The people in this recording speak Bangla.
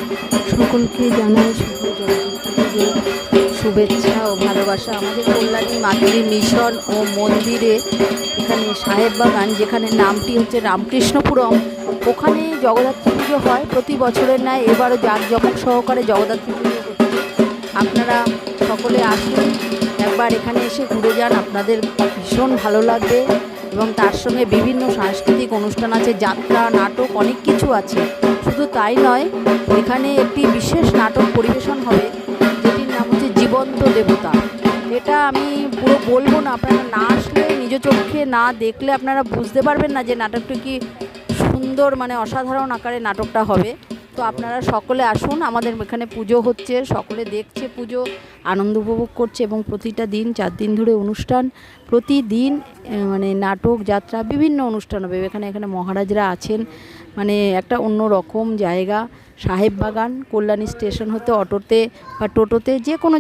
সকলকে জানাই শুভ জগদ্ধাত্রী পুজোর শুভেচ্ছা ও ভালোবাসা। আমাদের কল্যাণী মাতৃ মিশন ও মন্দিরে এখানে সাহেব বাগান, যেখানে নামটি হচ্ছে রামকৃষ্ণপুরম, ওখানে জগদ্ধাত্রী পুজো হয় প্রতি বছরের ন্যায়। এবারও জাঁকজমক সহকারে জগদ্ধাত্রী পুজো হচ্ছে। আপনারা সকলে আসুন, একবার এখানে এসে ঘুরে যান, আপনাদের ভীষণ ভালো লাগবে। এবং তার সঙ্গে বিভিন্ন সাংস্কৃতিক অনুষ্ঠান আছে, যাত্রা, নাটক, অনেক কিছু আছে। শুধু তাই নয়, এখানে একটি বিশেষ নাটক পরিবেশন হবে, যেটির নাম হচ্ছে জীবন্ত দেবতা। এটা আমি পুরো বলবো না, আপনারা না আসলে, নিজ চোখে না দেখলে আপনারা বুঝতে পারবেন না যে নাটকটা কি সুন্দর, মানে অসাধারণ আকারে নাটকটা হবে। তো আপনারা সকলে আসুন, আমাদের এখানে পুজো হচ্ছে, সকলে দেখছে, পুজো আনন্দ উপভোগ করছে। এবং প্রতিটা দিন 4 দিন ধরে অনুষ্ঠান, প্রতিদিন মানে নাটক, যাত্রা, বিভিন্ন অনুষ্ঠান হবে এখানে। এখানে মহারাজরা আছেন, মানে একটা অন্য রকম জায়গা। সাহেব বাগান, কল্যাণী স্টেশন হতে অটোতে বা টোটোতে, যে কোনো